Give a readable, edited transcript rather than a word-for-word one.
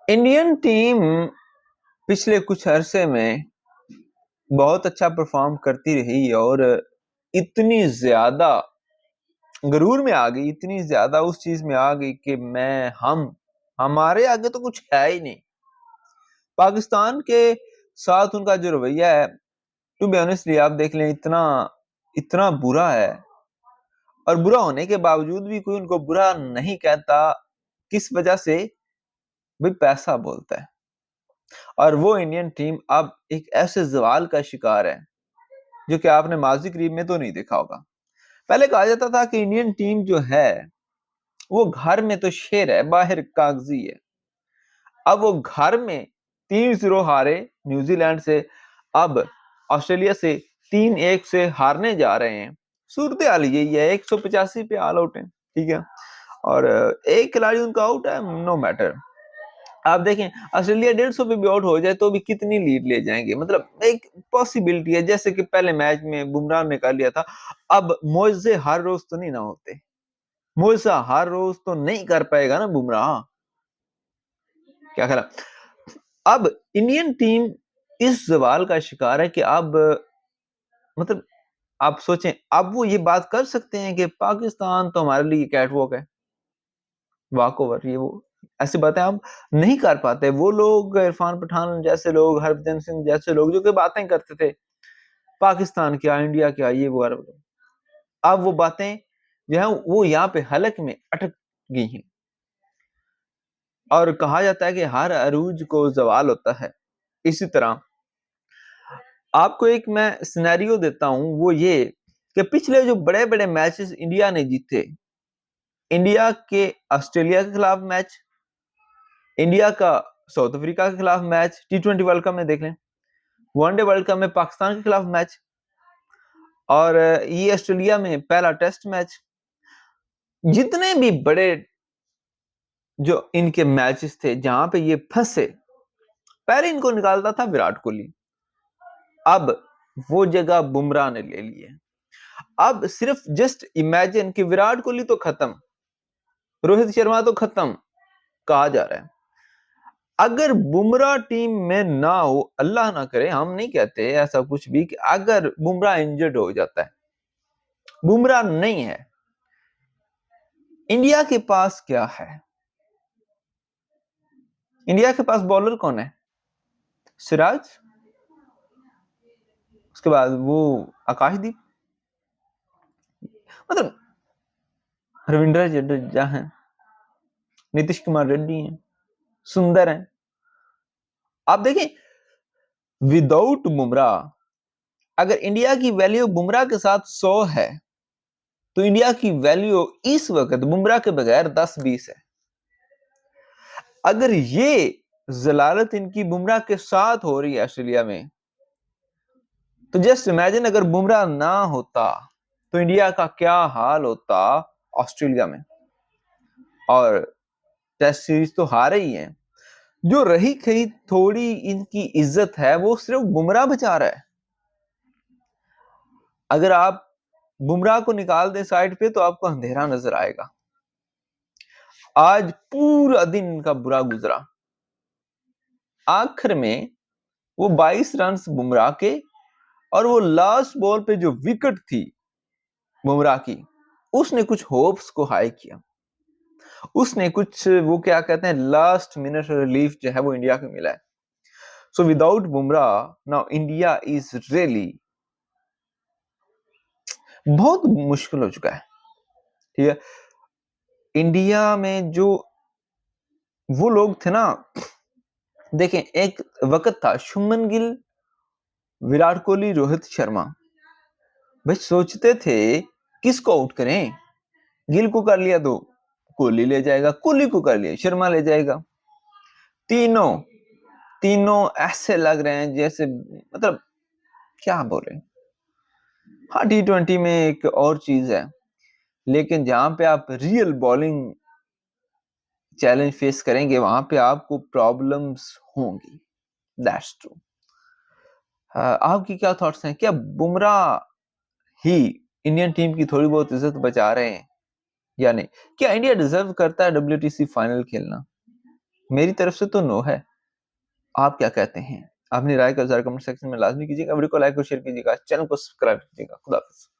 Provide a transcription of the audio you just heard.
Indian team पिछले कुछ अरसे में बहुत अच्छा परफॉर्म करती रही और इतनी ज्यादा गरूर में आ गई, इतनी ज्यादा उस चीज में आ गई कि हमारे आगे तो कुछ है ही नहीं। पाकिस्तान के साथ उनका जो रवैया है, टू बी ऑनेस्टली आप देख लें, इतना इतना बुरा है। और बुरा होने के बावजूद भी कोई उनको बुरा नहीं कहता। किस वजह से? भाई पैसा बोलता है। और वो इंडियन टीम अब एक ऐसे जवाल का शिकार है जो कि आपने माजी करीब में तो नहीं देखा होगा। पहले कहा जाता था कि इंडियन टीम जो है वो घर में तो शेर है, बाहर कागजी है। अब वो घर में 3-0 हारे न्यूजीलैंड से, अब ऑस्ट्रेलिया से 3-1 से हारने जा रहे हैं। सूरत हाल यही है, 185 पे ऑल आउट है, ठीक है। और एक खिलाड़ी उनका आउट है, नो मैटर। आप देखें, ऑस्ट्रेलिया 150 पे भी आउट हो जाए तो भी कितनी लीड ले जाएंगे, मतलब एक पॉसिबिलिटी है। जैसे कि पहले मैच में बुमराह ने कर लिया था। अब मोइजे हर रोज तो नहीं ना होते, मोइजा हर रोज तो नहीं कर पाएगा ना बुमराह। क्या ख्याल? अब इंडियन टीम इस सवाल का शिकार है कि अब मतलब आप सोचें, अब वो ये बात कर सकते हैं कि पाकिस्तान तो हमारे लिए कैटवॉक है, वॉक ओवर, ये वो ऐसी बातें हम नहीं कर पाते। वो लोग, इरफान पठान जैसे लोग, हरभजन सिंह जैसे लोग, जो कि बातें करते थे पाकिस्तान क्या, इंडिया क्या, ये वो अरब, अब वो बातें जो है वो यहाँ पे हलक में अटक गई हैं। और कहा जाता है कि हर अरूज को जवाल होता है। इसी तरह आपको एक मैं सिनेरियो देता हूं, वो ये कि पिछले जो बड़े बड़े मैचेस इंडिया ने जीते, इंडिया के ऑस्ट्रेलिया के खिलाफ मैच, इंडिया का साउथ अफ्रीका के खिलाफ मैच, T20 वर्ल्ड कप में देख लें, वनडे वर्ल्ड कप में पाकिस्तान के खिलाफ मैच, और ये ऑस्ट्रेलिया में पहला टेस्ट मैच, जितने भी बड़े जो इनके मैचेस थे जहां पे ये फंसे, पहले इनको निकालता था विराट कोहली। अब वो जगह बुमराह ने ले ली है। अब सिर्फ जस्ट इमेजिन कि विराट कोहली तो खत्म, रोहित शर्मा तो खत्म कहा जा रहा है, अगर बुमराह टीम में ना हो, अल्लाह ना करे, हम नहीं कहते ऐसा कुछ भी, कि अगर बुमराह इंजर्ड हो जाता है, बुमराह नहीं है, इंडिया के पास क्या है? इंडिया के पास बॉलर कौन है? सिराज, उसके बाद वो आकाशदीप, मतलब रविंद्र जडेजा है, नीतीश कुमार रेड्डी है, सुंदर है। आप देखें, विदाउट बुमराह, अगर इंडिया की वैल्यू बुमराह के साथ 100 है, तो इंडिया की वैल्यू इस वक्त बुमराह के बगैर 10-20 है। अगर ये जलालत इनकी बुमराह के साथ हो रही है ऑस्ट्रेलिया में, तो जस्ट इमेजिन अगर बुमराह ना होता तो इंडिया का क्या हाल होता ऑस्ट्रेलिया में। और टेस्ट सीरीज तो हारे ही हैं, जो रही कही थोड़ी इनकी इज्जत है वो सिर्फ बुमराह बचा रहा है। अगर आप बुमराह को निकाल दे साइड पे तो आपको अंधेरा नजर आएगा। आज पूरा दिन इनका बुरा गुजरा, आखिर में वो 22 रन बुमराह के, और वो लास्ट बॉल पे जो विकेट थी बुमराह की, उसने कुछ होप्स को हाई किया, उसने कुछ वो क्या कहते हैं लास्ट मिनट रिलीफ जो है वो इंडिया को मिला है। So without Bumrah now India is really बहुत मुश्किल हो चुका है, ठीक है। इंडिया में जो वो लोग थे ना, देखें एक वक्त था शुभमन गिल, विराट कोहली, रोहित शर्मा, भाई सोचते थे किसको आउट करें, गिल को कर लिया तो कोहली ले जाएगा, कोहली को कर लिया शर्मा ले जाएगा। तीनों तीनों ऐसे लग रहे हैं जैसे, मतलब क्या बोले। हाँ, T20 में एक और चीज है, लेकिन जहां पे आप रियल बॉलिंग चैलेंज फेस करेंगे वहां पे आपको प्रॉब्लम्स होंगी, दैट्स ट्रू। आपकी क्या थॉट्स हैं? क्या बुमराह ही इंडियन टीम की थोड़ी बहुत इज्जत बचा रहे हैं या नहीं? क्या इंडिया डिजर्व करता है WTC फाइनल खेलना? मेरी तरफ से तो नो है। आप क्या कहते हैं? अपनी राय का ज़रा कमेंट सेक्शन में लाज़मी कीजिएगा। वीडियो को लाइक और शेयर कीजिएगा, चैनल को सब्सक्राइब कीजिएगा। खुदा हाफ़िज़।